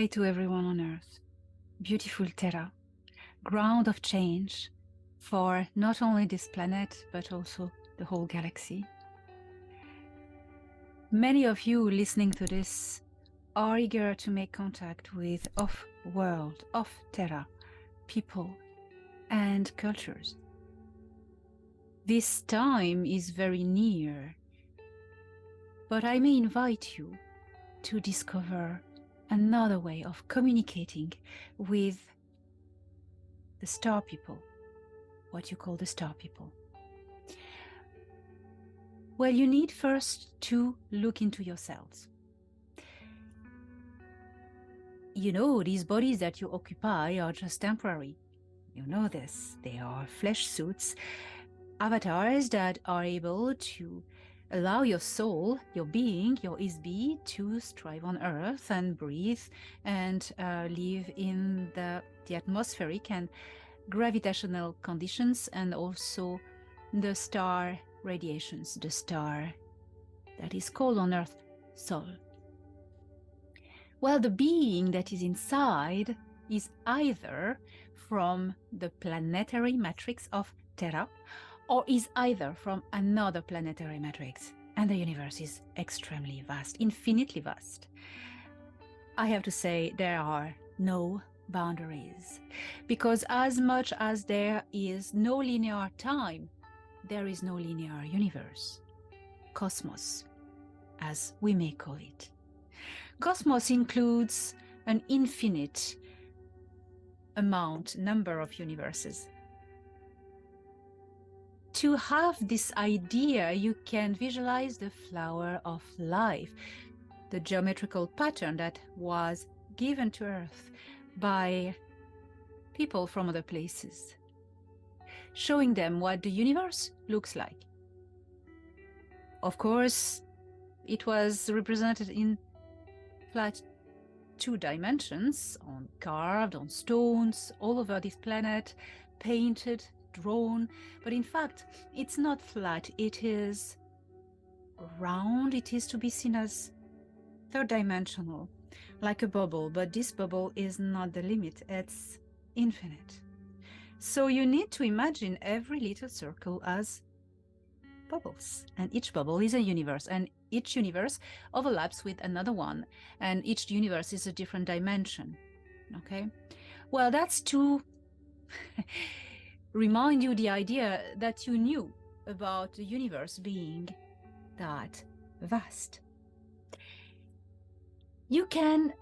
Hi to everyone on Earth. Beautiful Terra, ground of change for not only this planet, but also the whole galaxy. Many of you listening to this are eager to make contact with off-world, off-Terra people and cultures. This time is very near, but I may invite you to discover another way of communicating with the star people, what you call the star people. Well, you need first to look into yourselves. You know, these bodies that you occupy are just temporary. You know this. They are flesh suits, avatars that are able to allow your soul, your being, your is-be to strive on Earth and breathe and live in the atmospheric and gravitational conditions, and also the star radiations, the star that is called on Earth Sol. Well, the being that is inside is either from the planetary matrix of Terra, or is either from another planetary matrix, and the universe is extremely vast, infinitely vast. I have to say there are no boundaries, because as much as there is no linear time, there is no linear universe, cosmos, as we may call it. Cosmos includes an infinite number of universes. To have this idea, you can visualize the flower of life, the geometrical pattern that was given to Earth by people from other places, showing them what the universe looks like. Of course, it was represented in flat 2 dimensions, carved on stones all over this planet, painted, drawn, but in fact it's not flat, it is round. It is to be seen as 3rd dimensional, like a bubble, but this bubble is not the limit, it's infinite. So you need to imagine every little circle as bubbles, and each bubble is a universe, and each universe overlaps with another one, and each universe is a different dimension. Okay, well, that's to remind you the idea that you knew about the universe being that vast. You can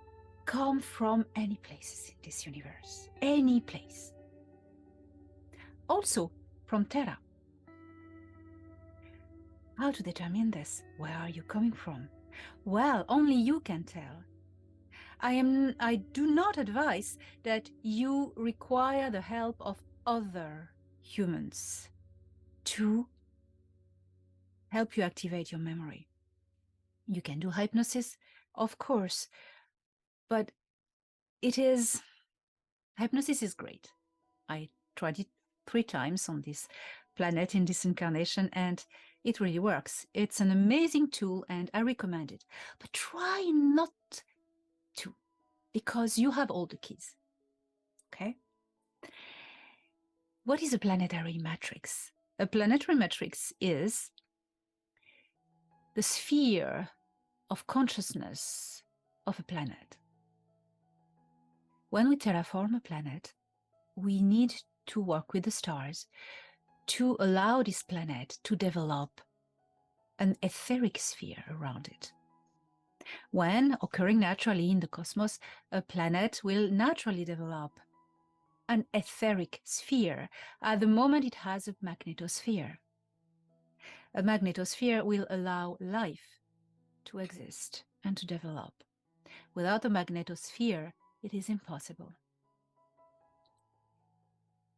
come from any places in this universe, any place. Also from Terra. How to determine this? Where are you coming from? Well, only you can tell. I do not advise that you require the help of other humans to help you activate your memory. You can do hypnosis, of course, but hypnosis is great. I tried it 3 times on this planet in this incarnation, and it really works. It's an amazing tool and I recommend it. But try not to, because you have all the keys. Okay? What is a planetary matrix? A planetary matrix is the sphere of consciousness of a planet. When we terraform a planet, we need to work with the stars to allow this planet to develop an etheric sphere around it. When occurring naturally in the cosmos, a planet will naturally develop an etheric sphere at the moment it has a magnetosphere. A magnetosphere will allow life to exist and to develop. Without a magnetosphere, it is impossible.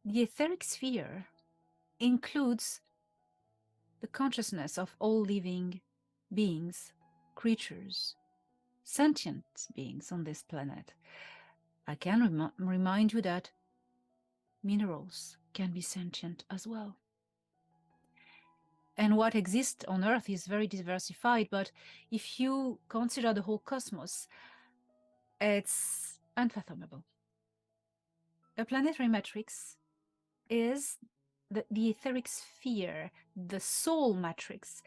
The etheric sphere includes the consciousness of all living beings, creatures, sentient beings on this planet. I can remind you that minerals can be sentient as well. And what exists on Earth is very diversified, but if you consider the whole cosmos, it's unfathomable. A planetary matrix is the etheric sphere, the soul matrix,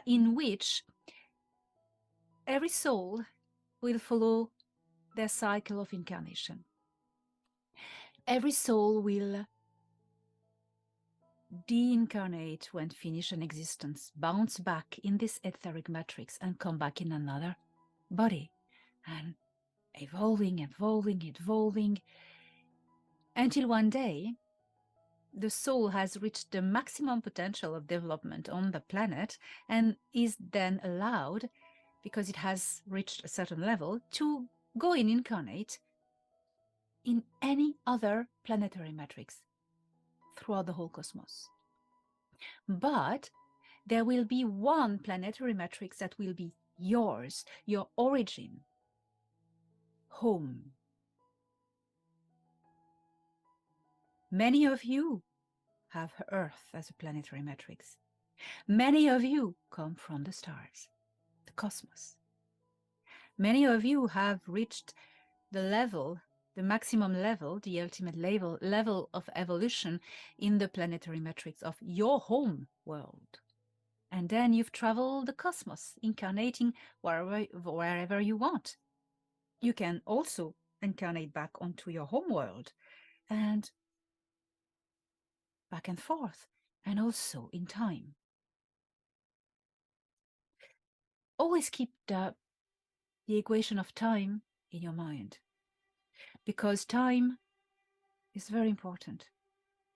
in which every soul will follow their cycle of incarnation. Every soul will deincarnate when finish an existence, bounce back in this etheric matrix and come back in another body, and evolving, until one day the soul has reached the maximum potential of development on the planet and is then allowed, because it has reached a certain level, to go and incarnate in any other planetary matrix throughout the whole cosmos. But there will be one planetary matrix that will be yours, your origin, home. Many of you have Earth as a planetary matrix. Many of you come from the stars, the cosmos. Many of you have reached the level, the maximum level, the ultimate level of evolution in the planetary matrix of your home world. And then you've traveled the cosmos, incarnating wherever you want. You can also incarnate back onto your home world, and back and forth, and also in time. Always keep the equation of time in your mind, because time is very important,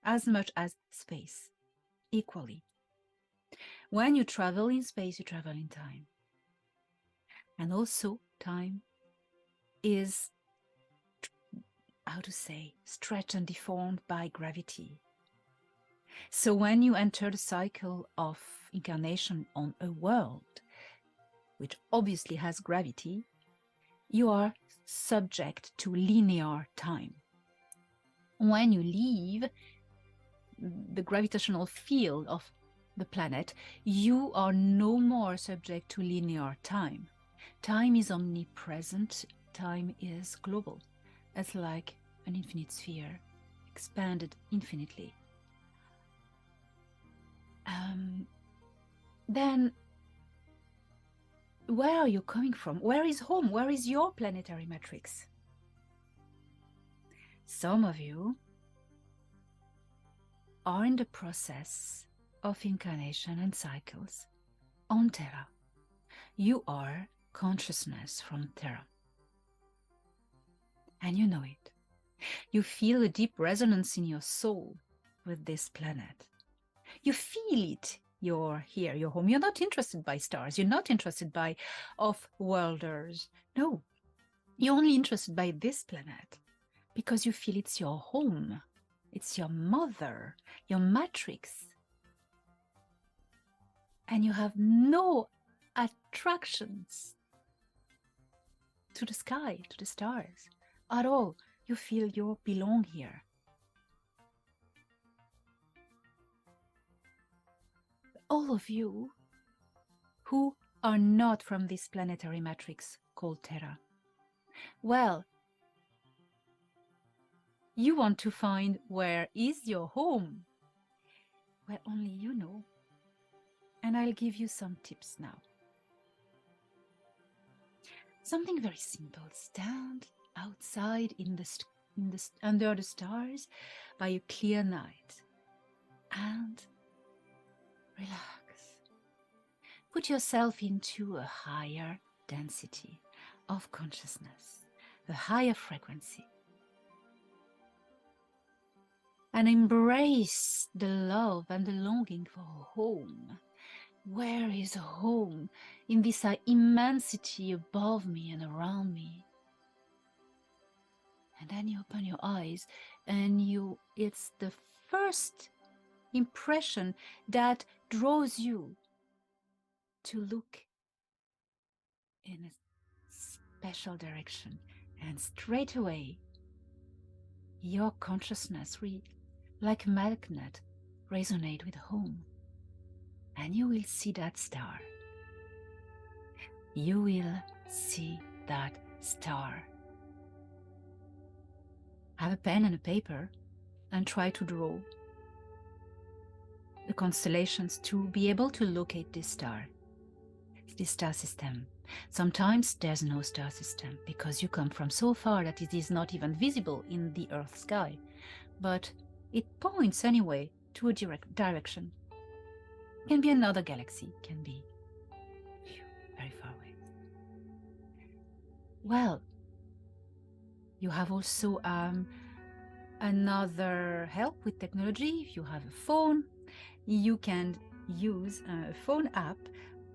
as much as space, equally. When you travel in space, you travel in time. And also time is, how to say, stretched and deformed by gravity. So when you enter the cycle of incarnation on a world, which obviously has gravity, you are subject to linear time. When you leave the gravitational field of the planet, you are no more subject to linear time. Time is omnipresent, time is global. It's like an infinite sphere, expanded infinitely. Then where are you coming from? Where is home? Where is your planetary matrix? Some of you are in the process of incarnation and cycles on Terra. You are consciousness from Terra. And you know it. You feel a deep resonance in your soul with this planet. You feel it. You're here, you're home. You're not interested by stars. You're not interested by off-worlders. No, you're only interested by this planet because you feel it's your home. It's your mother, your matrix. And you have no attractions to the sky, to the stars at all. You feel you belong here. All of you who are not from this planetary matrix called Terra, well, you want to find where is your home. Well, only you know. And I'll give you some tips now. Something very simple. Stand outside under the stars by a clear night and relax. Put yourself into a higher density of consciousness, a higher frequency. And embrace the love and the longing for home. Where is home in this immensity above me and around me? And then you open your eyes and it's the first impression that draws you to look in a special direction, and straight away your consciousness like a magnet resonate with home, and you will see that star. You will see that star. have a pen and a paper and try to draw the constellations to be able to locate this star system. Sometimes there's no star system because you come from so far that it is not even visible in the Earth sky, but it points anyway to a direction. It can be another galaxy, can be very far away. Well, you have also another help with technology. If you have a phone, you can use a phone app.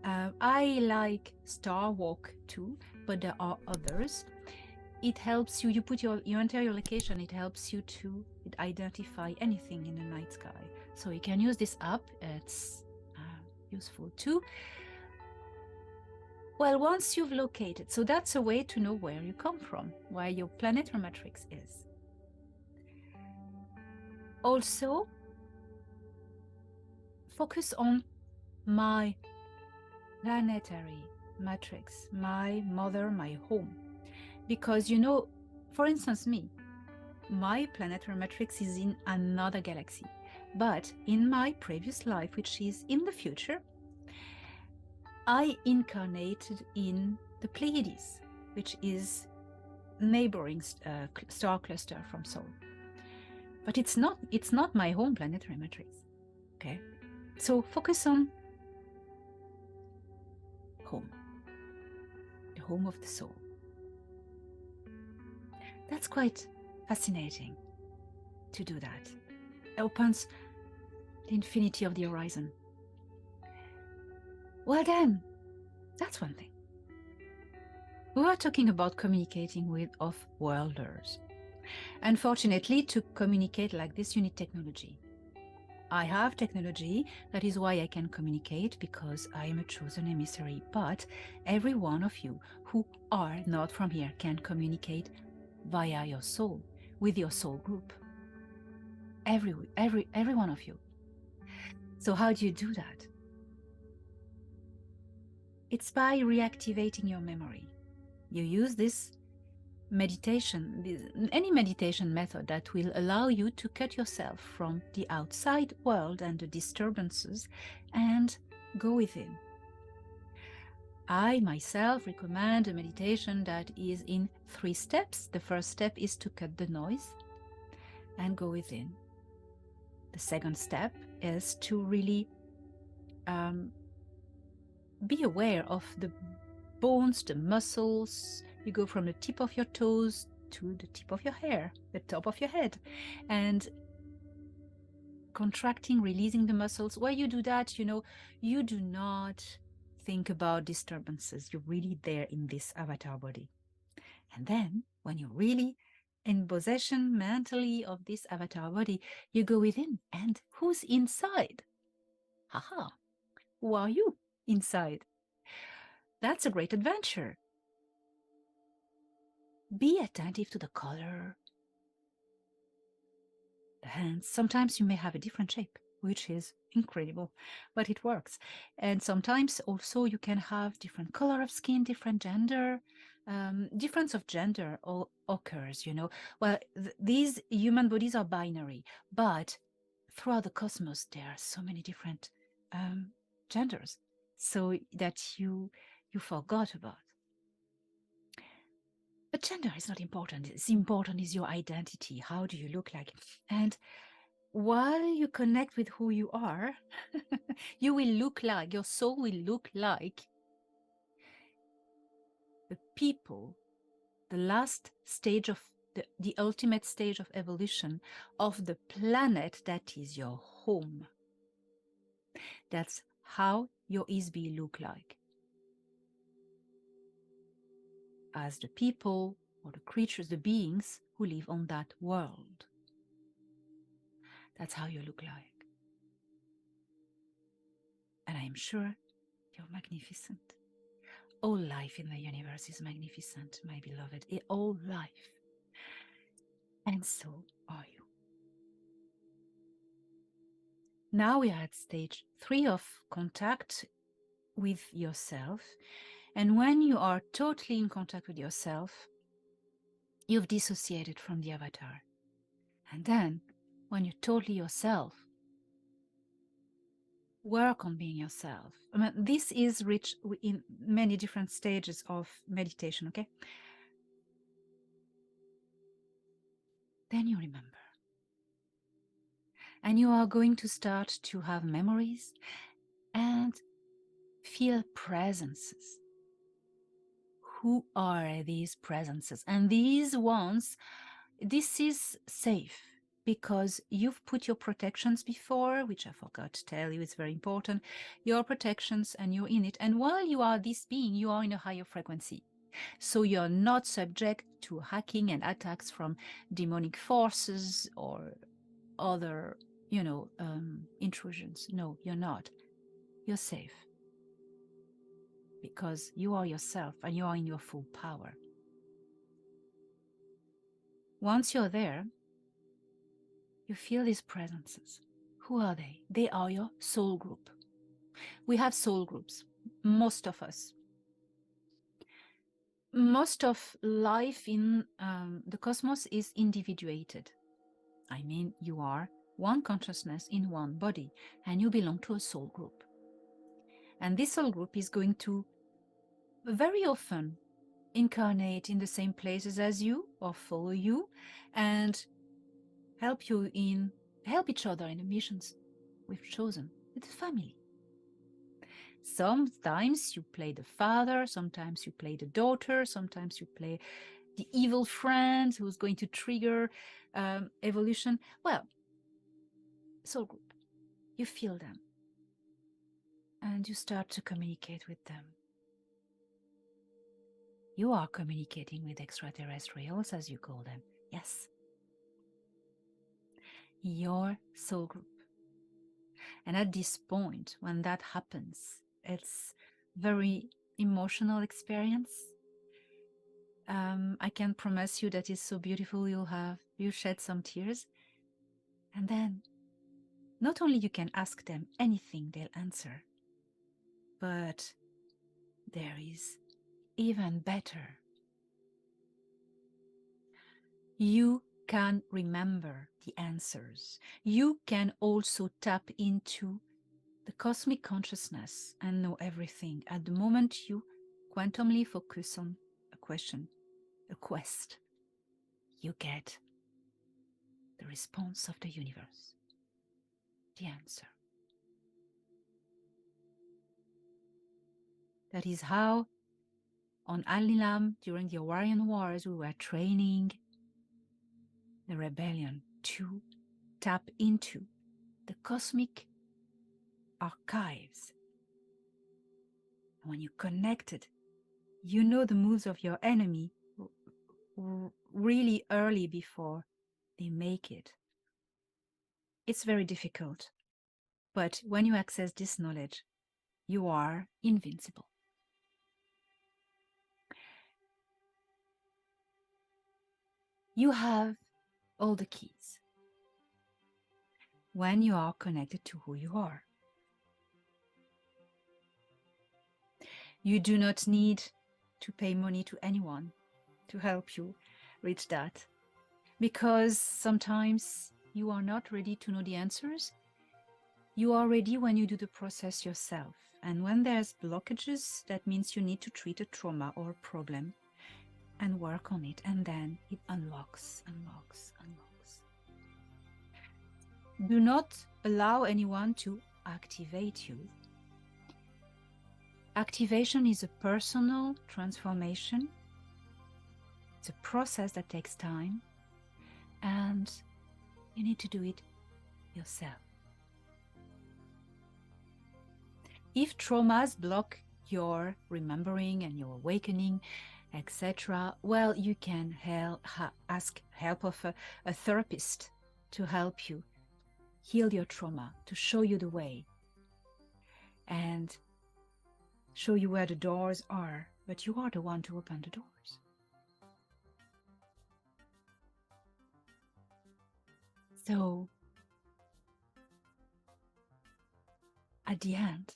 I like Star Walk too, but there are others. It helps you, you enter your location, it helps you to identify anything in the night sky. So you can use this app, it's useful too. Well, once you've located, so that's a way to know where you come from, where your planetary matrix is. Also, focus on my planetary matrix, my mother, my home. Because, you know, for instance, my planetary matrix is in another galaxy. But in my previous life, which is in the future, I incarnated in the Pleiades, which is neighboring star cluster from Sol. But it's not my home planetary matrix. Okay, so focus on home, the home of the soul. That's quite fascinating to do that. It opens the infinity of the horizon. Well then, that's one thing. We were talking about communicating with off-worlders. Unfortunately, to communicate like this, you need technology. I have technology, that is why I can communicate, because I am a chosen emissary. But every one of you who are not from here can communicate via your soul, with your soul group. Every one of you. So how do you do that? It's by reactivating your memory. You use this meditation, any meditation method that will allow you to cut yourself from the outside world and the disturbances and go within. I myself recommend a meditation that is in 3 steps. The first step is to cut the noise and go within. The second step is to really be aware of the bones, the muscles. You go from the tip of your toes to the tip of your hair, the top of your head, and contracting, releasing the muscles. While you do that, you know, you do not think about disturbances. You're really there in this avatar body. And then when you're really in possession mentally of this avatar body, you go within. And who's inside? Haha, who are you inside? That's a great adventure. Be attentive to the color, the hands. Sometimes you may have a different shape, which is incredible, but it works. And sometimes also you can have different color of skin, different gender. Difference of gender occurs, you know. Well, these human bodies are binary, but throughout the cosmos, there are so many different genders, so that you forgot about. But gender is not important. It's important is your identity. How do you look like? And while you connect with who you are, you will look like, your soul will look like the people, the last stage of the ultimate stage of evolution of the planet that is your home. That's how your Isby look like. As the people or the creatures, the beings who live on that world. That's how you look like. And I am sure you're magnificent. All life in the universe is magnificent, my beloved. All life. And so are you. Now we are at stage 3 of contact with yourself. And when you are totally in contact with yourself, you've dissociated from the avatar. And then, when you're totally yourself, work on being yourself. I mean, this is rich in many different stages of meditation, okay? Then you remember. And you are going to start to have memories and feel presences. Who are these presences? And these ones, this is safe because you've put your protections before, which I forgot to tell you, it's very important. Your protections, and you're in it. And while you are this being, you are in a higher frequency. So you're not subject to hacking and attacks from demonic forces or other, intrusions. No, you're not. You're safe because you are yourself and you are in your full power. Once you're there, you feel these presences. Who are they? They are your soul group. We have soul groups, most of us. Most of life in the cosmos is individuated. I mean, you are one consciousness in one body, and you belong to a soul group. And this soul group is going to very often incarnate in the same places as you or follow you and help each other in the missions we've chosen with the family. Sometimes you play the father, sometimes you play the daughter, sometimes you play the evil friend who's going to trigger evolution. Well, soul group, you feel them and you start to communicate with them. You are communicating with extraterrestrials, as you call them. Yes. Your soul group. And at this point, when that happens, it's very emotional experience. I can promise you that it's so beautiful. You'll shed some tears. And then not only you can ask them anything, they'll answer, but there is even better. You can remember the answers. You can also tap into the cosmic consciousness and know everything at the moment you quantumly focus on a question, a quest. You get the response of the universe, the answer. That is how on Al-Nilam during the Orion Wars we were training the rebellion to tap into the cosmic archives. When you connected, you know the moves of your enemy really early before they make it. It's very difficult, but when you access this knowledge, you are invincible. You have all the keys when you are connected to who you are. You do not need to pay money to anyone to help you reach that, because sometimes you are not ready to know the answers. You are ready when you do the process yourself. And when there's blockages, that means you need to treat a trauma or a problem and work on it. And then it unlocks. Do not allow anyone to activate you. Activation is a personal transformation. It's a process that takes time, and you need to do it yourself. If traumas block your remembering and your awakening, etc., well, you can ask help of a therapist to help you heal your trauma, to show you the way and show you where the doors are, but you are the one to open the doors. So, at the end,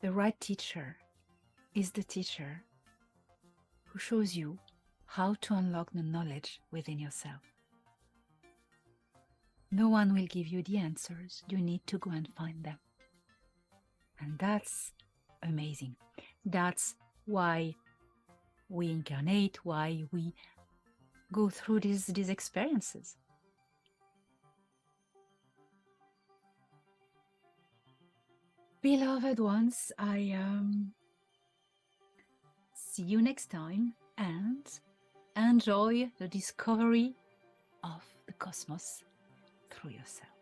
the right teacher is the teacher who shows you how to unlock the knowledge within yourself. No one will give you the answers. You need to go and find them. And that's amazing. That's why we incarnate, why we go through these experiences. Beloved ones, I see you next time, and enjoy the discovery of the cosmos through yourself.